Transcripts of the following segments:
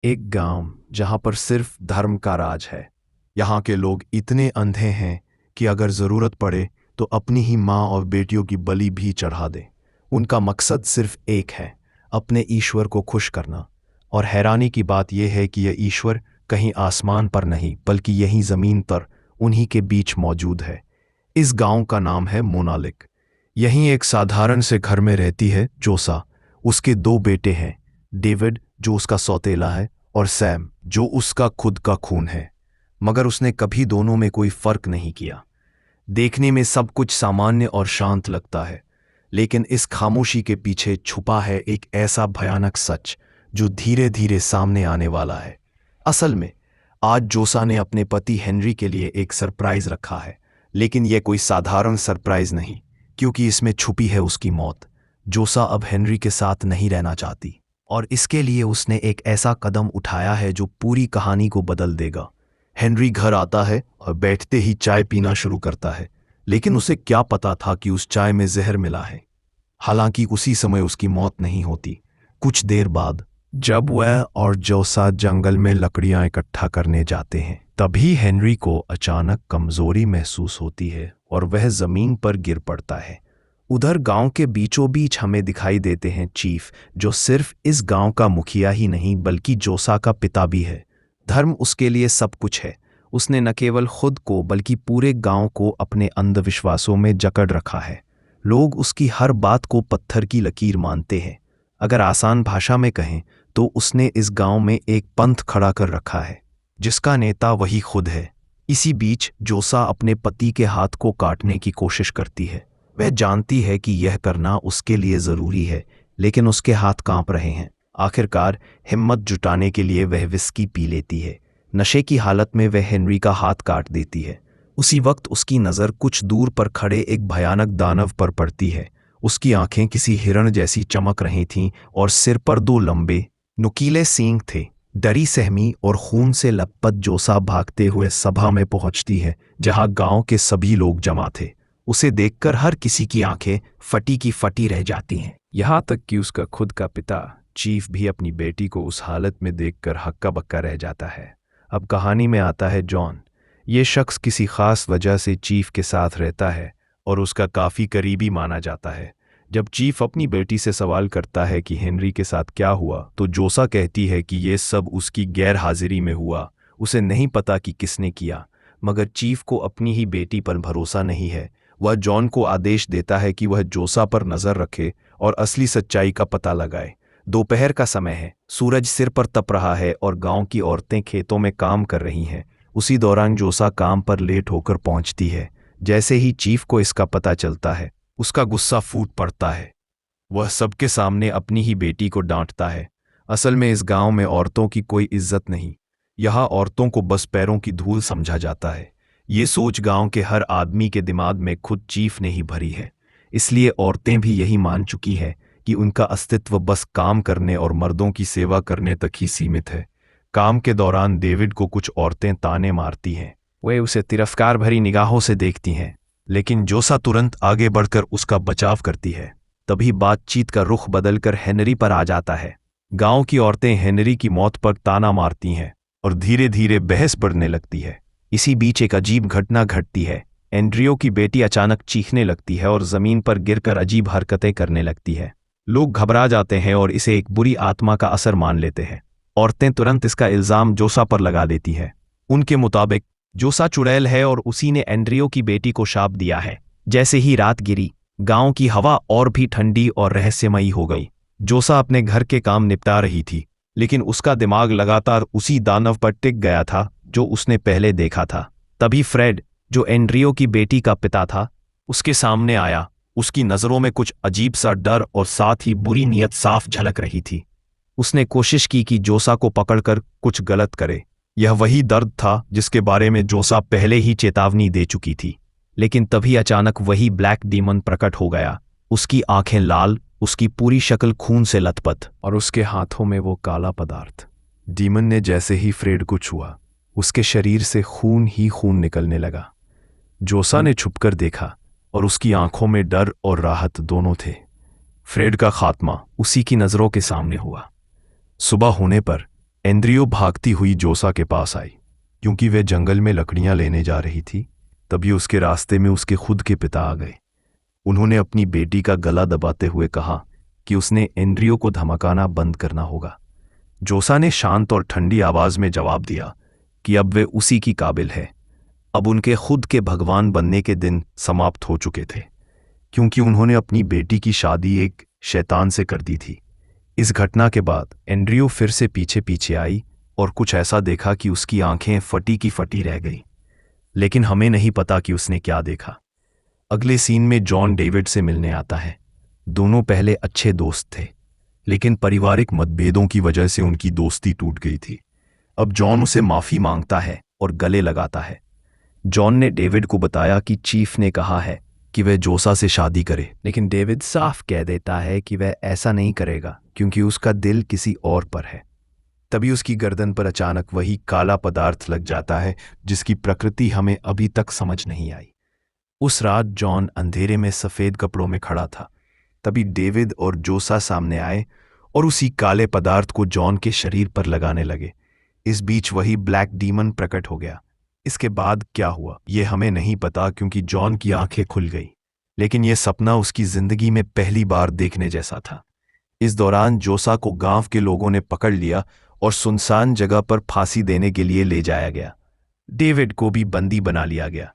एक गांव जहां पर सिर्फ धर्म का राज है। यहाँ के लोग इतने अंधे हैं कि अगर जरूरत पड़े तो अपनी ही माँ और बेटियों की बलि भी चढ़ा दें। उनका मकसद सिर्फ एक है, अपने ईश्वर को खुश करना। और हैरानी की बात यह है कि यह ईश्वर कहीं आसमान पर नहीं बल्कि यहीं जमीन पर उन्हीं के बीच मौजूद है। इस गांव का नाम है मोनालिक। यहीं एक साधारण से घर में रहती है जोसा। उसके दो बेटे हैं, डेविड जो उसका सौतेला है और सैम जो उसका खुद का खून है। मगर उसने कभी दोनों में कोई फर्क नहीं किया। देखने में सब कुछ सामान्य और शांत लगता है, लेकिन इस खामोशी के पीछे छुपा है एक ऐसा भयानक सच जो धीरे धीरे सामने आने वाला है। असल में आज जोसा ने अपने पति हेनरी के लिए एक सरप्राइज रखा है, लेकिन यह कोई साधारण सरप्राइज नहीं, क्योंकि इसमें छुपी है उसकी मौत। जोसा अब हेनरी के साथ नहीं रहना चाहती और इसके लिए उसने एक ऐसा कदम उठाया है जो पूरी कहानी को बदल देगा। हेनरी घर आता है और बैठते ही चाय पीना शुरू करता है, लेकिन उसे क्या पता था कि उस चाय में जहर मिला है। हालांकि उसी समय उसकी मौत नहीं होती। कुछ देर बाद जब वह और जोसा जंगल में लकड़ियां इकट्ठा करने जाते हैं, तभी हेनरी को अचानक कमजोरी महसूस होती है और वह जमीन पर गिर पड़ता है। उधर गांव के बीचों बीच हमें दिखाई देते हैं चीफ, जो सिर्फ इस गांव का मुखिया ही नहीं बल्कि जोसा का पिता भी है। धर्म उसके लिए सब कुछ है। उसने न केवल खुद को बल्कि पूरे गांव को अपने अंधविश्वासों में जकड़ रखा है। लोग उसकी हर बात को पत्थर की लकीर मानते हैं। अगर आसान भाषा में कहें तो उसने इस गांव में एक पंथ खड़ा कर रखा है, जिसका नेता वही खुद है। इसी बीच जोसा अपने पति के हाथ को काटने की कोशिश करती है। वह जानती है कि यह करना उसके लिए जरूरी है, लेकिन उसके हाथ कांप रहे हैं। आखिरकार हिम्मत जुटाने के लिए वह विस्की पी लेती है। नशे की हालत में वह हेनरी का हाथ काट देती है। उसी वक्त उसकी नज़र कुछ दूर पर खड़े एक भयानक दानव पर पड़ती है। उसकी आंखें किसी हिरण जैसी चमक रही थीं और सिर पर दो लंबे नुकीले सींग थे। डरी सहमी और खून से लथपथ जोसा भागते हुए सभा में पहुंचती है, जहां गांव के सभी लोग जमा थे। उसे देखकर हर किसी की आंखें फटी की फटी रह जाती हैं, यहाँ तक कि उसका खुद का पिता चीफ भी अपनी बेटी को उस हालत में देखकर हक्का बक्का रह जाता है। अब कहानी में आता है जॉन। ये शख्स किसी खास वजह से चीफ के साथ रहता है और उसका काफ़ी करीबी माना जाता है। जब चीफ अपनी बेटी से सवाल करता है कि हेनरी के साथ क्या हुआ, तो जोसा कहती है कि ये सब उसकी गैर हाजिरी में हुआ। उसे नहीं पता कि किसने किया, मगर चीफ को अपनी ही बेटी पर भरोसा नहीं है। वह जॉन को आदेश देता है कि वह जोसा पर नज़र रखे और असली सच्चाई का पता लगाए। दोपहर का समय है, सूरज सिर पर तप रहा है और गांव की औरतें खेतों में काम कर रही हैं। उसी दौरान जोसा काम पर लेट होकर पहुंचती है। जैसे ही चीफ को इसका पता चलता है, उसका गुस्सा फूट पड़ता है। वह सबके सामने अपनी ही बेटी को डांटता है। असल में इस गांव में औरतों की कोई इज्जत नहीं। यहाँ औरतों को बस पैरों की धूल समझा जाता है। ये सोच गांव के हर आदमी के दिमाग में खुद चीफ ने ही भरी है। इसलिए औरतें भी यही मान चुकी हैं कि उनका अस्तित्व बस काम करने और मर्दों की सेवा करने तक ही सीमित है। काम के दौरान डेविड को कुछ औरतें ताने मारती हैं। वे उसे तिरस्कार भरी निगाहों से देखती हैं, लेकिन जोसा तुरंत आगे बढ़कर उसका बचाव करती है। तभी बातचीत का रुख बदलकर हेनरी पर आ जाता है। गांव की औरतें हेनरी की मौत पर ताना मारती हैं और धीरे धीरे बहस बढ़ने लगती है। इसी बीच एक अजीब घटना घटती है। एंड्रियो की बेटी अचानक चीखने लगती है और जमीन पर गिरकर अजीब हरकतें करने लगती है। लोग घबरा जाते हैं और इसे एक बुरी आत्मा का असर मान लेते हैं। औरतें तुरंत इसका इल्जाम जोसा पर लगा देती है। उनके मुताबिक जोसा चुड़ैल है और उसी ने एंड्रियो की बेटी को शाप दिया है। जैसे ही रात गिरी, गांव की हवा और भी ठंडी और रहस्यमयी हो गई। जोसा अपने घर के काम निपटा रही थी, लेकिन उसका दिमाग लगातार उसी दानव पर टिक गया था जो उसने पहले देखा था। तभी फ्रेड, जो एंड्रियो की बेटी का पिता था, उसके सामने आया। उसकी नज़रों में कुछ अजीब सा डर और साथ ही बुरी नीयत साफ झलक रही थी। उसने कोशिश की कि जोसा को पकड़कर कुछ गलत करे। यह वही दर्द था जिसके बारे में जोसा पहले ही चेतावनी दे चुकी थी। लेकिन तभी अचानक वही ब्लैक डीमन प्रकट हो गया। उसकी आंखें लाल, उसकी पूरी शक्ल खून से लथपथ और उसके हाथों में वो काला पदार्थ। डीमन ने जैसे ही फ्रेड को छुआ, उसके शरीर से खून ही खून निकलने लगा। जोसा ने छुपकर देखा और उसकी आंखों में डर और राहत दोनों थे। फ्रेड का खात्मा उसी की नज़रों के सामने हुआ। सुबह होने पर एंड्रियो भागती हुई जोसा के पास आई क्योंकि वह जंगल में लकड़ियां लेने जा रही थी। तभी उसके रास्ते में उसके खुद के पिता आ गए। उन्होंने अपनी बेटी का गला दबाते हुए कहा कि उसने एंड्रियो को धमकाना बंद करना होगा। जोसा ने शांत और ठंडी आवाज में जवाब दिया कि अब वे उसी की काबिल है। अब उनके खुद के भगवान बनने के दिन समाप्त हो चुके थे क्योंकि उन्होंने अपनी बेटी की शादी एक शैतान से कर दी थी। इस घटना के बाद एंड्रियो फिर से पीछे पीछे आई और कुछ ऐसा देखा कि उसकी आंखें फटी की फटी रह गई, लेकिन हमें नहीं पता कि उसने क्या देखा। अगले सीन में जॉन डेविड से मिलने आता है। दोनों पहले अच्छे दोस्त थे, लेकिन पारिवारिक मतभेदों की वजह से उनकी दोस्ती टूट गई थी। अब जॉन उसे माफी मांगता है और गले लगाता है। जॉन ने डेविड को बताया कि चीफ ने कहा है कि वह जोसा से शादी करे, लेकिन डेविड साफ कह देता है कि वह ऐसा नहीं करेगा क्योंकि उसका दिल किसी और पर है। तभी उसकी गर्दन पर अचानक वही काला पदार्थ लग जाता है जिसकी प्रकृति हमें अभी तक समझ नहीं आई। उस रात जॉन अंधेरे में सफेद कपड़ों में खड़ा था। तभी डेविड और जोसा सामने आए और उसी काले पदार्थ को जॉन के शरीर पर लगाने लगे। इस बीच वही ब्लैक डीमन प्रकट हो गया। इसके बाद क्या हुआ ये हमें नहीं पता क्योंकि जॉन की आंखें खुल गई, लेकिन यह सपना उसकी जिंदगी में पहली बार देखने जैसा था। इस दौरान जोसा को गांव के लोगों ने पकड़ लिया और सुनसान जगह पर फांसी देने के लिए ले जाया गया। डेविड को भी बंदी बना लिया गया,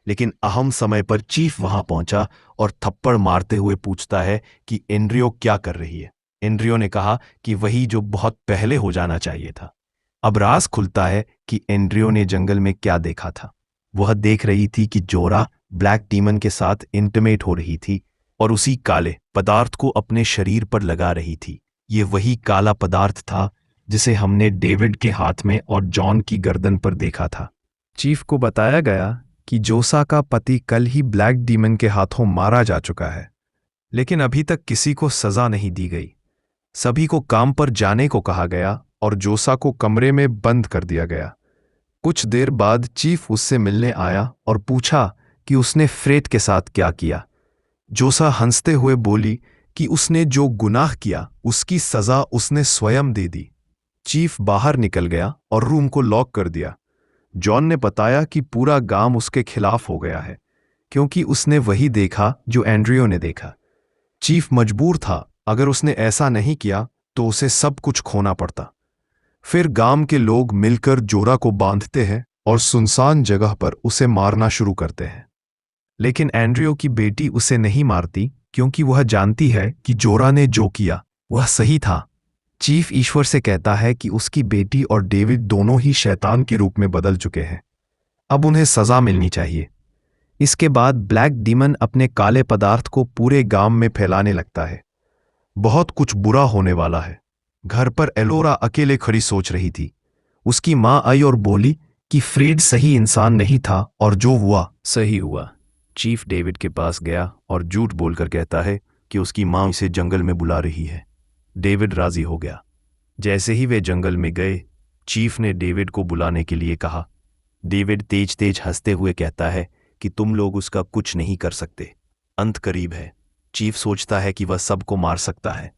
लेकिन अहम समय पर चीफ वहां पहुंचा और थप्पड़ मारते हुए पूछता है कि एंड्रियो क्या कर रही है। एंड्रियो ने कहा कि वही जो बहुत पहले हो जाना चाहिए था। अब राज खुलता है कि एंड्रियो ने जंगल में क्या देखा था। वह देख रही थी कि जोरा ब्लैक डीमन के साथ इंटिमेट हो रही थी और उसी काले पदार्थ को अपने शरीर पर लगा रही थी। ये वही काला पदार्थ था जिसे हमने डेविड के हाथ में और जॉन की गर्दन पर देखा था। चीफ को बताया गया कि जोसा का पति कल ही ब्लैक डीमन के हाथों मारा जा चुका है, लेकिन अभी तक किसी को सजा नहीं दी गई। सभी को काम पर जाने को कहा गया और जोसा को कमरे में बंद कर दिया गया। कुछ देर बाद चीफ उससे मिलने आया और पूछा कि उसने फ्रेड के साथ क्या किया। जोसा हंसते हुए बोली कि उसने जो गुनाह किया उसकी सजा उसने स्वयं दे दी। चीफ बाहर निकल गया और रूम को लॉक कर दिया। जॉन ने बताया कि पूरा गांव उसके खिलाफ हो गया है क्योंकि उसने वही देखा जो एंड्रियो ने देखा। चीफ मजबूर था, अगर उसने ऐसा नहीं किया तो उसे सब कुछ खोना पड़ता। फिर गांव के लोग मिलकर जोरा को बांधते हैं और सुनसान जगह पर उसे मारना शुरू करते हैं, लेकिन एंड्रियो की बेटी उसे नहीं मारती क्योंकि वह जानती है कि जोरा ने जो किया वह सही था। चीफ ईश्वर से कहता है कि उसकी बेटी और डेविड दोनों ही शैतान के रूप में बदल चुके हैं, अब उन्हें सजा मिलनी चाहिए। इसके बाद ब्लैक डीमन अपने काले पदार्थ को पूरे गांव में फैलाने लगता है। बहुत कुछ बुरा होने वाला है। घर पर एलोरा अकेले खड़ी सोच रही थी। उसकी मां आई और बोली कि फ्रेड सही इंसान नहीं था और जो हुआ सही हुआ। चीफ डेविड के पास गया और झूठ बोलकर कहता है कि उसकी मां इसे जंगल में बुला रही है। डेविड राजी हो गया। जैसे ही वे जंगल में गए, चीफ ने डेविड को बुलाने के लिए कहा। डेविड तेज तेज हंसते हुए कहता है कि तुम लोग उसका कुछ नहीं कर सकते, अंत करीब है। चीफ सोचता है कि वह सबको मार सकता है।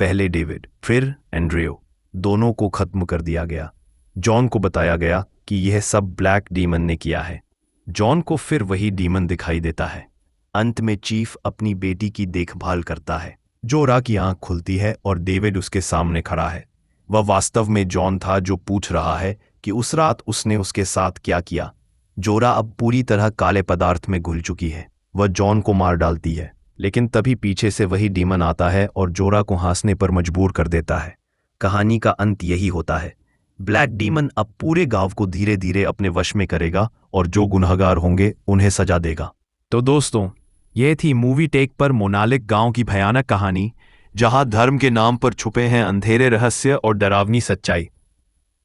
पहले डेविड फिर एंड्रियो, दोनों को खत्म कर दिया गया। जॉन को बताया गया कि यह सब ब्लैक डीमन ने किया है। जॉन को फिर वही डीमन दिखाई देता है। अंत में चीफ अपनी बेटी की देखभाल करता है। जोरा की आंख खुलती है और डेविड उसके सामने खड़ा है। वह वास्तव में जॉन था जो पूछ रहा है कि उस रात उसने उसके साथ क्या किया। जोरा अब पूरी तरह काले पदार्थ में घुल चुकी है। वह जॉन को मार डालती है, लेकिन तभी पीछे से वही डीमन आता है और जोरा को हंसने पर मजबूर कर देता है। कहानी का अंत यही होता है। ब्लैक डीमन अब पूरे गांव को धीरे धीरे अपने वश में करेगा और जो गुनहगार होंगे उन्हें सजा देगा। तो दोस्तों, यह थी मूवी टेक पर मोनालिक गांव की भयानक कहानी, जहां धर्म के नाम पर छुपे हैं अंधेरे रहस्य और डरावनी सच्चाई।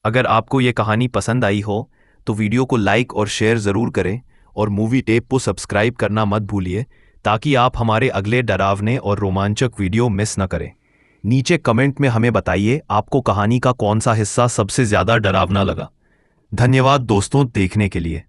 अगर आपको यह कहानी पसंद आई हो तो वीडियो को लाइक और शेयर ज़रूर करें और मूवी टेप को सब्सक्राइब करना मत भूलिए ताकि आप हमारे अगले डरावने और रोमांचक वीडियो मिस न करें। नीचे कमेंट में हमें बताइए आपको कहानी का कौन सा हिस्सा सबसे ज़्यादा डरावना लगा। धन्यवाद दोस्तों देखने के लिए।